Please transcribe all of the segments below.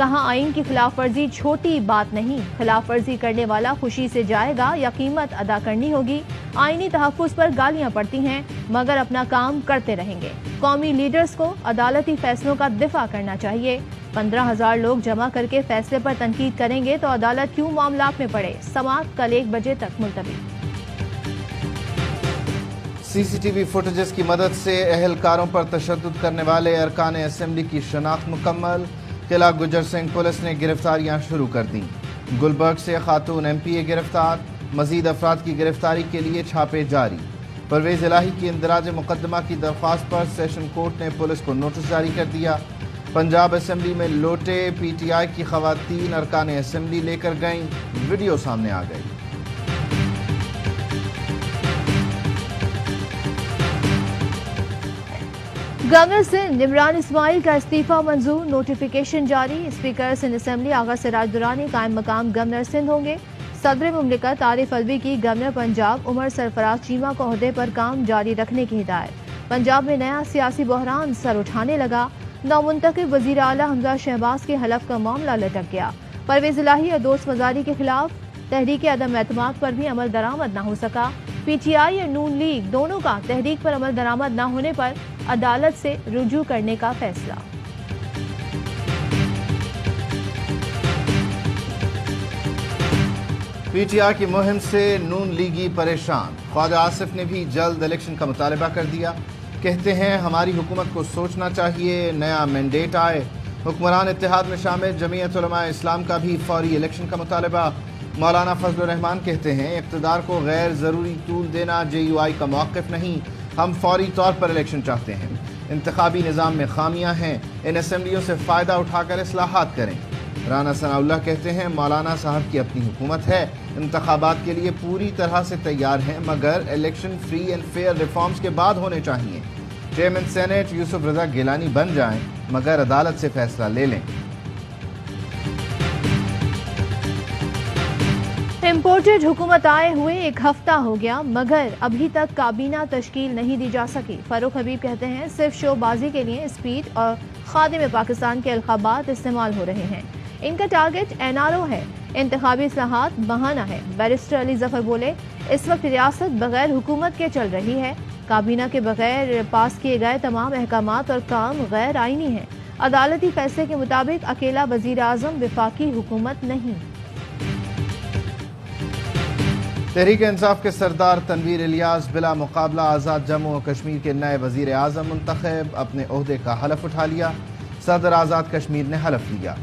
کہا آئین کی خلاف ورزی چھوٹی بات نہیں، خلاف ورزی کرنے والا خوشی سے جائے گا یا قیمت ادا کرنی ہوگی۔ آئینی تحفظ پر گالیاں پڑتی ہیں مگر اپنا کام کرتے رہیں گے۔ قومی لیڈرز کو عدالتی فیصلوں کا دفاع کرنا چاہیے۔ 15,000 لوگ جمع کر کے فیصلے پر تنقید کریں گے تو عدالت کیوں معاملات میں پڑے؟ سماعت کل 1 بجے تک ملتوی۔ سی سی ٹی وی فوٹیجز کی مدد سے اہلکاروں پر تشدد کرنے والے ارکان اسمبلی کی شناخت مکمل۔ قلعہ گجر سنگھ پولیس نے گرفتاریاں شروع کر دیں۔ گلبرگ سے خاتون ایم پی اے گرفتار، مزید افراد کی گرفتاری کے لیے چھاپے جاری۔ پرویز الہی کی اندراج مقدمہ کی درخواست پر سیشن کورٹ نے پولیس کو نوٹس جاری کر دیا۔ پنجاب اسمبلی میں لوٹے پی ٹی آئی کی خواتین ارکان اسمبلی لے کر گئیں، ویڈیو سامنے آ گئی۔ گورنر سندھ عمران اسماعیل کا استعفیٰ منظور، نوٹیفیکیشن جاری۔ اسپیکر سندھ اسمبلی آغا سراج درانی قائم مقام گورنر سندھ ہوں گے۔ صدر مملکت عارف الوی کی گورنر پنجاب عمر سرفراز چیمہ کو عہدے پر کام جاری رکھنے کی ہدایت۔ پنجاب میں نیا سیاسی بحران سر اٹھانے لگا، نامنتخب وزیر اعلیٰ حمزہ شہباز کے حلف کا معاملہ لٹک گیا۔ پرویز الہی اور دوست مزاری کے خلاف تحریک عدم اعتماد پر بھی عمل درآمد نہ ہو سکا۔ پی ٹی آئی اور نون لیگ دونوں کا تحریک پر عمل درآمد نہ ہونے پر عدالت سے رجوع کرنے کا فیصلہ۔ پی ٹی آئی کی مہم سے نون لیگی پریشان، خواجہ آصف نے بھی جلد الیکشن کا مطالبہ کر دیا۔ کہتے ہیں ہماری حکومت کو سوچنا چاہیے، نیا مینڈیٹ آئے۔ حکمران اتحاد میں شامل جمعیت علماء اسلام کا بھی فوری الیکشن کا مطالبہ۔ مولانا فضل الرحمان کہتے ہیں اقتدار کو غیر ضروری طول دینا جے یو آئی کا موقف نہیں، ہم فوری طور پر الیکشن چاہتے ہیں۔ انتخابی نظام میں خامیاں ہیں، ان اسمبلیوں سے فائدہ اٹھا کر اصلاحات کریں۔ رانا ثناء اللہ کہتے ہیں مولانا صاحب کی اپنی حکومت ہے، انتخابات کے لیے پوری طرح سے تیار ہیں، مگر election free and fair reforms کے بعد ہونے چاہیے۔ چیئرمین سینیٹ یوسف رضا گیلانی بن جائیں مگر عدالت سے فیصلہ لے لیں۔ امپورٹڈ حکومت آئے ہوئے 1 ہفتہ ہو گیا مگر ابھی تک کابینہ تشکیل نہیں دی جا سکی۔ فاروق حبیب کہتے ہیں صرف شو بازی کے لیے اسپیڈ اور خادم پاکستان کے القابات استعمال ہو رہے ہیں، ان کا ٹارگٹ این آر او ہے، انتخابی اصلاحات بہانہ ہے۔ بیرسٹر علی ظفر بولے اس وقت ریاست بغیر حکومت کے چل رہی ہے، کابینہ کے بغیر پاس کیے گئے تمام احکامات اور کام غیر آئینی ہیں۔ عدالتی فیصلے کے مطابق اکیلا وزیر اعظم وفاقی حکومت نہیں۔ تحریک انصاف کے سردار تنویر الیاس بلا مقابلہ آزاد جموں و کشمیر کے نئے وزیر اعظم منتخب، اپنے عہدے کا حلف اٹھا لیا۔ صدر آزاد کشمیر نے حلف لیا۔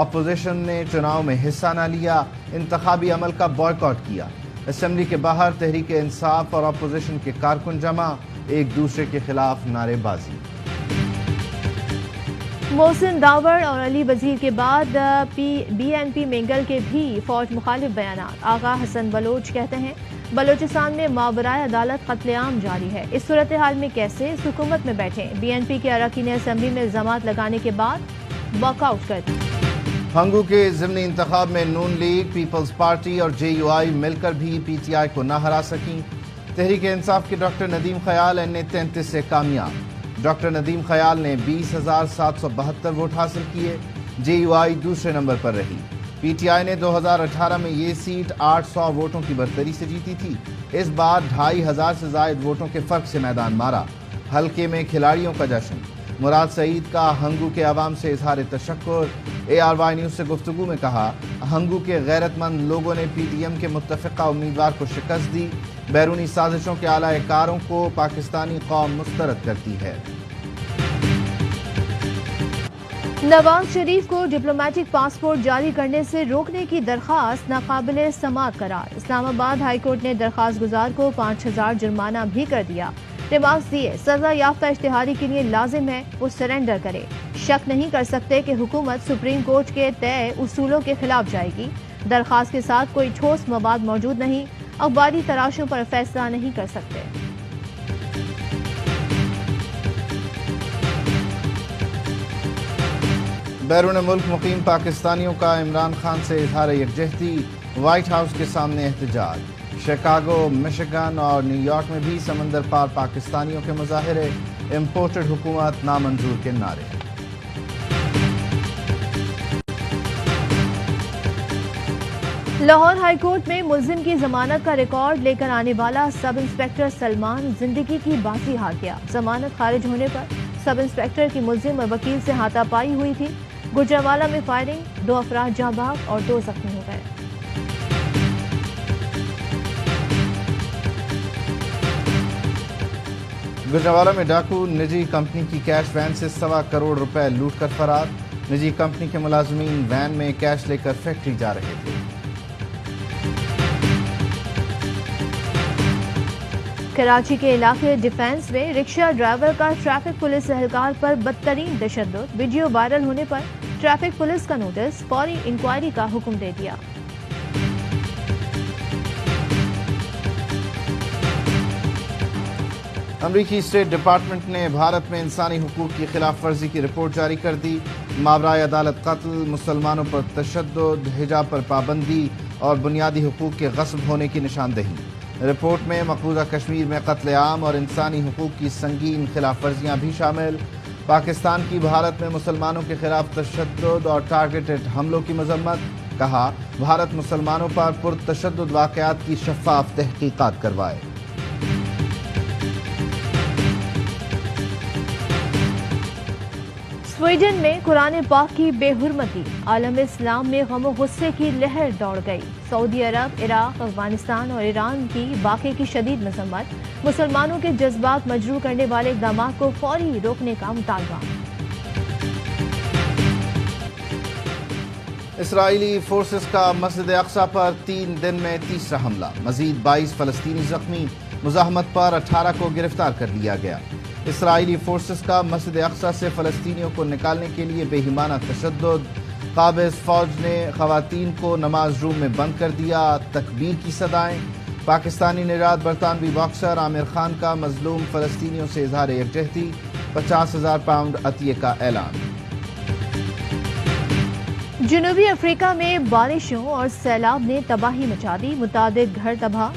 اپوزیشن نے چناؤ میں حصہ نہ لیا، انتخابی عمل کا بائیکاٹ کیا۔ اسمبلی کے باہر تحریک انصاف اور اپوزیشن کے کارکن جمع، ایک دوسرے کے خلاف نعرے بازی۔ محسن داور اور علی وزیر کے بعد بی این پی مینگل کے بھی فوج مخالف بیانات۔ آغا حسن بلوچ کہتے ہیں بلوچستان میں ماورائے عدالت قتل عام جاری ہے، اس صورتحال میں کیسے اس حکومت میں بیٹھیں؟ بی این پی کے اراکین اسمبلی میں الزامات لگانے کے بعد واک آؤٹ کر دی۔ ہنگو کے ضمنی انتخاب میں نون لیگ، پیپلز پارٹی اور جے یو آئی مل کر بھی پی ٹی آئی کو نہ ہرا سکیں۔ تحریک انصاف کے ڈاکٹر ندیم خیال این-33 سے کامیاب۔ ڈاکٹر ندیم خیال نے 20,772 ووٹ حاصل کیے، جے یو آئی دوسرے نمبر پر رہی۔ پی ٹی آئی نے 2018 میں یہ سیٹ 800 ووٹوں کی برتری سے جیتی تھی، اس بار 2,500 سے زائد ووٹوں کے فرق سے میدان مارا۔ حلقے میں کھلاڑیوں کا جشن۔ مراد سعید کا ہنگو کے عوام سے اظہار تشکر۔ اے آر وائی نیوز سے گفتگو میں کہا ہنگو کے غیرت مند لوگوں نے پی ڈی ایم کے متفقہ امیدوار کو شکست دی، بیرونی سازشوں کے اعلی کاروں کو پاکستانی قوم مسترد کرتی ہے۔ نواز شریف کو ڈپلومیٹک پاسپورٹ جاری کرنے سے روکنے کی درخواست ناقابل سماعت قرار۔ اسلام آباد ہائی کورٹ نے درخواست گزار کو 5,000 جرمانہ بھی کر دیا۔ ریمارکس دیے سزا یافتہ اشتہاری کے لیے لازم ہے وہ سرنڈر کرے، شک نہیں کر سکتے کہ حکومت سپریم کورٹ کے طے اصولوں کے خلاف جائے گی۔ درخواست کے ساتھ کوئی ٹھوس مواد موجود نہیں، اخباری تراشوں پر فیصلہ نہیں کر سکتے۔ بیرون ملک مقیم پاکستانیوں کا عمران خان سے اظہار یکجہتی، وائٹ ہاؤس کے سامنے احتجاج۔ شکاگو، مشیگن اور نیو یارک میں بھی سمندر پار پاکستانیوں کے مظاہرے، امپورٹڈ حکومت نامنظور کے نعرے۔ لاہور ہائی کورٹ میں ملزم کی ضمانت کا ریکارڈ لے کر آنے والا سب انسپکٹر سلمان زندگی کی باسی ہار گیا۔ ضمانت خارج ہونے پر سب انسپکٹر کی ملزم اور وکیل سے ہاتھا پائی ہوئی تھی۔ گجرانوالہ میں فائرنگ، 2 افراد جاں بحق اور 2 زخمی ہو گئے۔ گجرانوالہ میں ڈاکو نجی کمپنی کی کیش وین سے 1.25 کروڑ روپے لوٹ کر فرار۔ نجی کمپنی کے ملازمین وین میں کیش لے کر فیکٹری جا رہے تھے۔ کراچی کے علاقے ڈیفینس میں رکشہ ڈرائیور کا ٹریفک پولیس اہلکار پر بدترین تشدد، ویڈیو وائرل ہونے پر ٹریفک پولیس کا نوٹس، فوری انکوائری کا حکم دے دیا۔ امریکی اسٹیٹ ڈپارٹمنٹ نے بھارت میں انسانی حقوق کی خلاف ورزی کی رپورٹ جاری کر دی۔ ماورائے عدالت قتل، مسلمانوں پر تشدد، حجاب پر پابندی اور بنیادی حقوق کے غصب ہونے کی نشاندہی۔ رپورٹ میں مقبوضہ کشمیر میں قتل عام اور انسانی حقوق کی سنگین خلاف ورزیاں بھی شامل۔ پاکستان کی بھارت میں مسلمانوں کے خلاف تشدد اور ٹارگیٹڈ حملوں کی مذمت، کہا بھارت مسلمانوں پر پرتشدد واقعات کی شفاف تحقیقات کروائے۔ سویڈن میں قرآن پاک کی بے حرمتی، عالم اسلام میں غم و غصے کی لہر دوڑ گئی۔ سعودی عرب، عراق، افغانستان اور ایران کی واقعے کی شدید مذمت، مسلمانوں کے جذبات مجروح کرنے والے اقدامات کو فوری روکنے کا مطالبہ۔ اسرائیلی فورسز کا مسجد اقصی پر 3 دن میں تیسرا حملہ، مزید 22 فلسطینی زخمی، مزاحمت پر 18 کو گرفتار کر لیا گیا۔ اسرائیلی فورسز کا مسجد اقصی سے فلسطینیوں کو نکالنے کے لیے بے ایمانہ تشدد، قابض فوج نے خواتین کو نماز روم میں بند کر دیا، تکبیر کی صدائیں۔ پاکستانی نژاد برطانوی باکسر عامر خان کا مظلوم فلسطینیوں سے اظہار یکجہتی، 50,000 پاؤنڈ عطیے کا اعلان۔ جنوبی افریقہ میں بارشوں اور سیلاب نے تباہی مچا دی، متعدد گھر تباہ،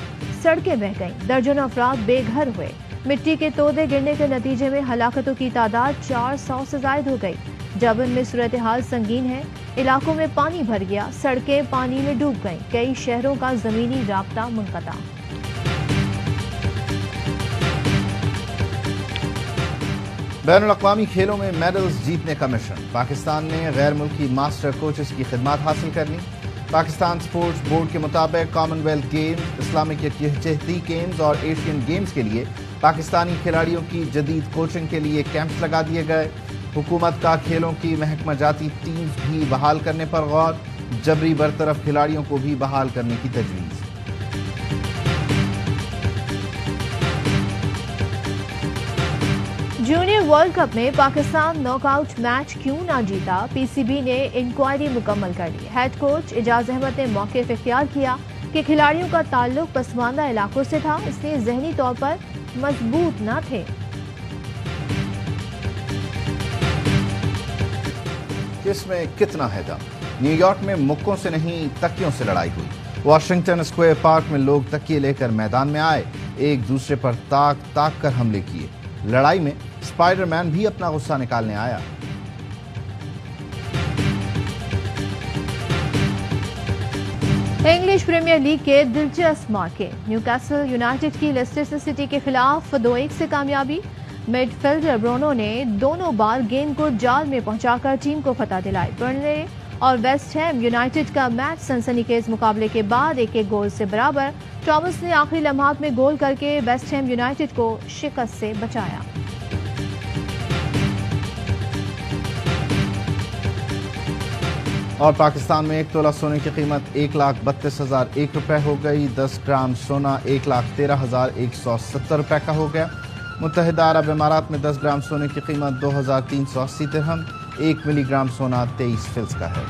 سڑکیں بہہ گئیں، درجنوں افراد بے گھر ہوئے۔ مٹی کے تودے گرنے کے نتیجے میں ہلاکتوں کی تعداد 400 سے زائد ہو گئی۔ جبل میں صورتحال سنگین ہے، علاقوں میں پانی بھر گیا، سڑکیں پانی میں ڈوب گئیں، کئی شہروں کا زمینی رابطہ منقطع۔ بین الاقوامی کھیلوں میں میڈلز جیتنے کا مشن، پاکستان نے غیر ملکی ماسٹر کوچز کی خدمات حاصل کر لی۔ پاکستان سپورٹس بورڈ کے مطابق کامن ویلتھ گیمز، اسلامک یکجہتی گیمز اور ایشین گیمز کے لیے پاکستانی کھلاڑیوں کی جدید کوچنگ کے لیے کیمپس لگا دیے گئے۔ حکومت کا کھیلوں کی محکمہ جاتی ٹیمز بھی بحال کرنے پر غور، جبری برطرف کھلاڑیوں کو بھی بحال کرنے کی تجویز۔ جونیئر ورلڈ کپ میں پاکستان ناک آؤٹ میچ کیوں نہ جیتا، پی سی بی نے انکوائری مکمل کر لی۔ ہیڈ کوچ اعجاز احمد نے موقف اختیار کیا کہ کھلاڑیوں کا تعلق پسماندہ علاقوں سے تھا، اس لیے ذہنی طور پر مضبوط نہ تھے۔ کس میں کتنا ہے دم؟ نیو یارک میں مکوں سے نہیں تکیوں سے لڑائی ہوئی۔ واشنگٹن اسکوائر پارک میں لوگ تکیے لے کر میدان میں آئے، ایک دوسرے پر تاک تاک کر حملے کیے۔ لڑائی میں اسپائڈر مین بھی اپنا غصہ نکالنے آیا۔ انگلش پریمیئر لیگ کے دلچسپ مارکے، نیو کاسل یونائٹڈ کی لیسٹر سٹی کے خلاف 2-1 سے کامیابی۔ مڈ فیلڈر برونو نے دونوں بار گیند کو جال میں پہنچا کر ٹیم کو فتح دلائی۔ برنلے اور ویسٹ ہیم یونائٹڈ کا میچ سنسنی خیز مقابلے کے بعد 1-1 گول سے برابر۔ ٹامس نے آخری لمحات میں گول کر کے ویسٹ ہیم یونائٹڈ کو شکست سے بچایا۔ اور پاکستان میں 1 تولہ سونے کی قیمت 1,32,001 روپے ہو گئی۔ 10 گرام سونا 1,13,170 روپے کا ہو گیا۔ متحدہ عرب امارات میں 10 گرام سونے کی قیمت 2,380 درہم، 1 ملی گرام سونا 23 فلس کا ہے۔